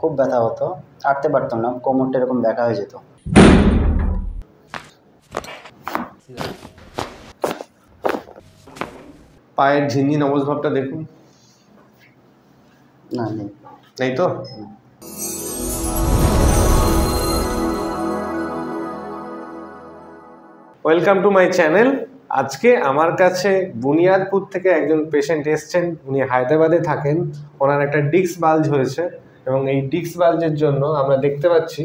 খুব ব্যথা হতো, হাঁটতে পারতাম না, কোমরটা এরকম ব্যথা হয়ে যেত। পায়ের ঝিনঝিন অবস্থাটা দেখুন। না, নেই। নেই তো? Welcome to my channel. আজকে আমার কাছে বুনিয়াদপুর থেকে একজন পেশেন্ট এসছেন। উনি হায়দ্রাবাদে থাকেন। ওনার একটা ডিস্ক বাল্জ হয়েছে এবং এই ডিস্ক বাল্জের জন্য আমরা দেখতে পাচ্ছি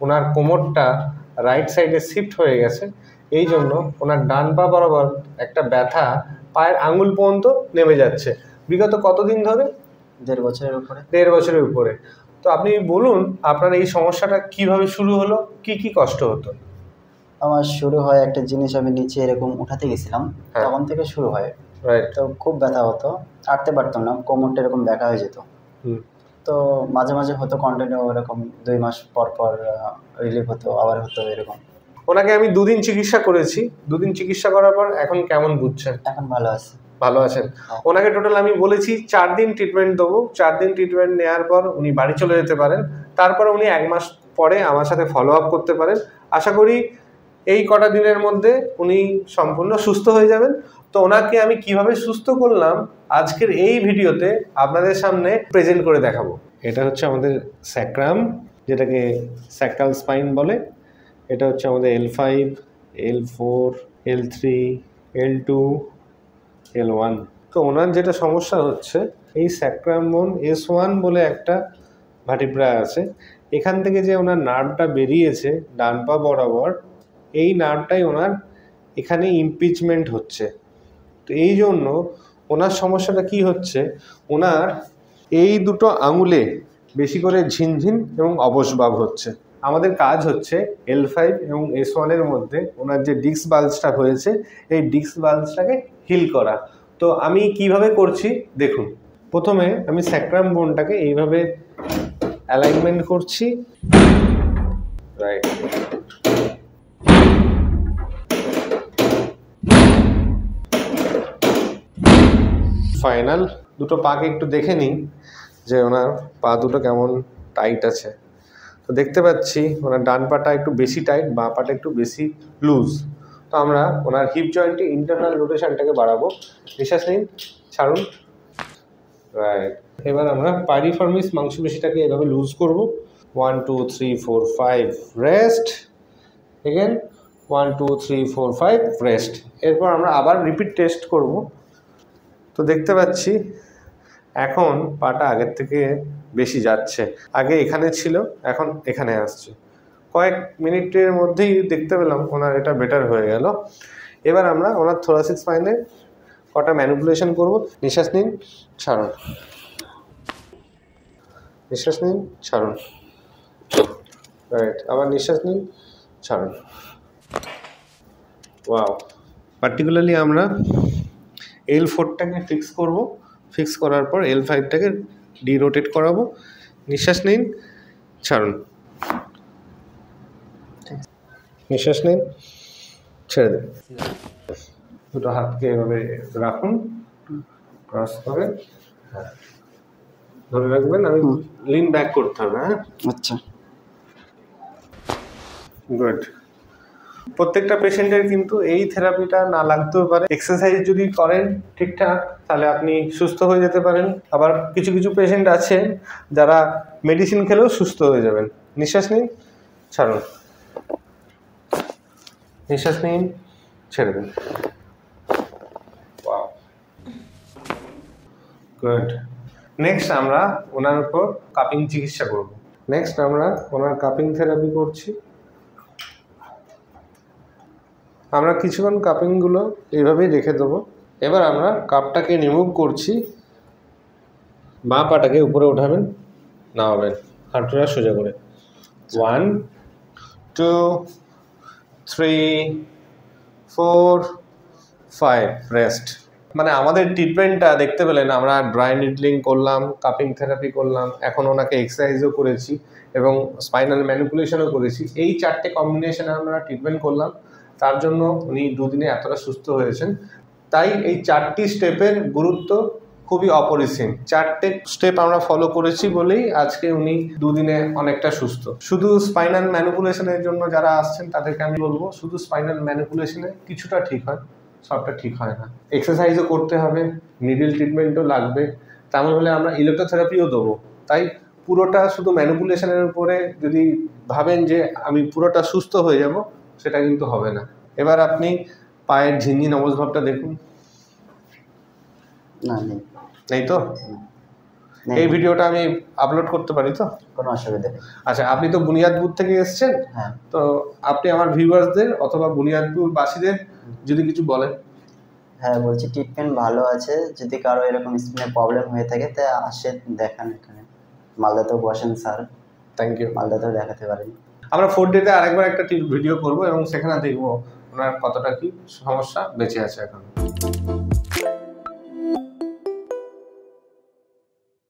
ওনার কোমরটা রাইট সাইডে শিফট হয়ে গেছে। এই জন্য ওনার ডান পা বরাবর একটা ব্যথা পায়ের আঙুল পর্যন্ত নেমে যাচ্ছে। বিগত কতদিন ধরে? 1.5 বছরের উপরে। 1.5 বছরের উপরে। তো আপনি বলুন আপনার এই সমস্যাটা কিভাবে শুরু হলো, কি কষ্ট হতো? আমার শুরু হয় একটা জিনিস, আমি নিচে এরকম উঠাতে গেছিলাম, তখন থেকে শুরু হয়। রাইট। তো খুব ব্যথা হতো, হাঁটতে পারতাম না, কোমরটা এরকম ব্যথা হয়ে যেত। তো মাঝে মাঝে হতো কন্টিনিউ, এরকম 2 মাস পর পর রিলিফ হতো, আবার হতো এরকম। ওনাকে আমি 2 দিন চিকিৎসা করেছি। 2 দিন চিকিৎসা করার পর এখন কেমন বুঝছেন? এখন ভালো আছে। ভালো আছেন? ওনাকে টোটাল আমি বলেছি 4 দিন ট্রিটমেন্ট দেবো। 4 দিন ট্রিটমেন্ট নেওয়ার পর উনি বাড়ি চলে যেতে পারেন। তারপরে উনি 1 মাস পরে আমার সাথে ফলো আপ করতে পারেন। আশা করি এই কটা দিনের মধ্যে উনি সম্পূর্ণ সুস্থ হয়ে যাবেন। তো ওনাকে আমি কিভাবে সুস্থ করলাম আজকের এই ভিডিওতে আপনাদের সামনে প্রেজেন্ট করে দেখাবো। এটা হচ্ছে আমাদের স্যাক্রাম, যেটাকে স্যাক্রাল স্পাইন বলে। এটা হচ্ছে আমাদের L5, L4, L3, L2, L1। তো ওনার যেটা সমস্যা হচ্ছে, এই স্যাক্রাম বোন S1 বলে একটা ভার্টিব্রা আছে। এখান থেকে যে ওনার নার্ভটা বেরিয়েছে ডান পা বরাবর, এই নার্ভটাই ওনার এখানে ইমপিচমেন্ট হচ্ছে। তো এই জন্য ওনার সমস্যাটা কি হচ্ছে, ওনার এই দুটো আঙুলে বেশি করে ঝিনঝিন এবং অবশভাব হচ্ছে। আমাদের কাজ হচ্ছে L5 এবং S1 এর মধ্যে ওনার যে ডিস্ক বাল্জটা হয়েছে, এই ডিস্ক বাল্জটাকে হিল করা। তো আমি কিভাবে করছি দেখুন। প্রথমে আমি স্যাক্রাম বোনটাকে এইভাবে অ্যালাইনমেন্ট করছি। রাইট। ফাইনাল দুটো পাকে একটু দেখে নিই যে ওনার পা দুটো কেমন টাইট আছে। তো দেখতে পাচ্ছি ওনার ডান পাটা একটু বেশি টাইট, বাঁ পাটা একটু বেশি লুজ। তো আমরা ওনার হিপ জয়েন্টে ইন্টারনাল রোটেশনটাকে বাড়াবো। নিঃশ্বাস নিন, ছাড়ুন। রাইট। এবার আমরা পাইরিফর্মিস মাংসপেশিটাকে এভাবে লুজ করব। 1 2 3 4 5 রেস্ট। Again 1 2 3 4 5 rest. এরপর আমরা আবার রিপিট টেস্ট করব। তো দেখতে পাচ্ছি এখন পাটা আগের থেকে বেশি যাচ্ছে। আগে এখানে ছিল, এখন এখানে আসছে। কয়েক মিনিটের মধ্যেই দেখতে পেলাম ওনার এটা বেটার হয়ে গেল। এবার আমরা ওনার থোরাসিক স্পাইনে কটা ম্যানিপুলেশন করব। নিঃশ্বাস নিন, ছাড়ুন। নিঃশ্বাস নিন, ছাড়ুন। রাইট। আবার নিঃশ্বাস নিন, ছাড়ুন। ওয়াও। পার্টিকুলারলি আমরা L4টাকে ফিক্স করব। ফিক্স করার পর L5টাকে ডিরোটেট করাবো। নিঃশ্বাস নিন, ছাড়ুন। নিঃশ্বাস নিন, ছেড়ে দিন। দুটো হাতকে এভাবে রাখুন, ক্রস করে। হ্যাঁ, ধরে রাখবেন। আমি লিন ব্যাক করতে হবে। হ্যাঁ, আচ্ছা, গুড। প্রত্যেকটা পেশেন্টের কিন্তু এই থেরাপিটা না লাগতেও পারে। এক্সারসাইজ যদি করেন ঠিকঠাক তাহলে আপনি সুস্থ হয়ে যেতে পারেন। আবার কিছু কিছু পেশেন্ট আছে যারা মেডিসিন খেলেও সুস্থ হয়ে যাবেন। নিঃশ্বাস নিন, ছাড়ুন। নিঃশ্বাস নিন, ছেড়ে দিন। গুড। নেক্সট আমরা ওনার উপর কাপিং চিকিৎসা করব। নেক্সট আমরা ওনার কাপিং থেরাপি করছি। আমরা কিছুক্ষণ কাপিংগুলো এইভাবেই রেখে দেবো। এবার আমরা কাপটাকে রিমুভ করছি। বাঁ পাটাকে উপরে উঠাবেন, নামাবেন, হাঁটুটা সোজা করে। 1 2 3 4 5 রেস্ট। মানে আমাদের ট্রিটমেন্টটা দেখতে পেলেন, আমরা ড্রাই নিডলিং করলাম, কাপিং থেরাপি করলাম, এখন ওনাকে এক্সারসাইজও করেছি এবং স্পাইনাল ম্যানিপুলেশনও করেছি। এই 4টে কম্বিনেশনে আমরা ট্রিটমেন্ট করলাম। তার জন্য উনি 2 দিনে এতটা সুস্থ হয়েছেন। তাই এই 4টি স্টেপের গুরুত্ব খুবই অপরিসীম। 4টে স্টেপ আমরা ফলো করেছি বলেই আজকে উনি দুদিনে অনেকটা সুস্থ। শুধু স্পাইনাল ম্যানিপুলেশনের জন্য যারা আসছেন তাদেরকে আমি বলবো, শুধু স্পাইনাল ম্যানিপুলেশনে কিছুটা ঠিক হয়, সবটা ঠিক হয় না। এক্সারসাইজও করতে হবে, নিডল ট্রিটমেন্টও লাগবে, তেমন হলে আমরা ইলেকট্রোথেরাপিও দেবো। তাই পুরোটা শুধু ম্যানিপুলেশনের উপরে যদি ভাবেন যে আমি পুরোটা সুস্থ হয়ে যাব, সেটা কিন্তু হবে না। এবার আপনি পায়ের ঝিনঝিন অবস্থাটা দেখুন। না, নেই। নেই তো? এই ভিডিওটা আমি আপলোড করতে পারি তো? কোনো অসুবিধা নেই। আচ্ছা, আপনি তো বুনিয়াদপুর থেকে এসেছেন। হ্যাঁ। তো আপনি আমার ভিউয়ার্সদের অথবা বুনিয়াদপুর বাসীদের যদি কিছু বলেন। হ্যাঁ, বলছি ট্রিটমেন্ট ভালো আছে, যদি কারো এরকম স্কিনের প্রবলেম হয়ে থাকে তা আসে দেখান এখানে। মালদাতেও বসেন স্যার। Thank you. মালদাতেও দেখাতে পারেন। আমরা 4 ডেতে আরেকবার একটা ভিডিও করব এবং সেখানে দেখবো ওনার কতটা কি সমস্যা বেঁচে আছে এখন।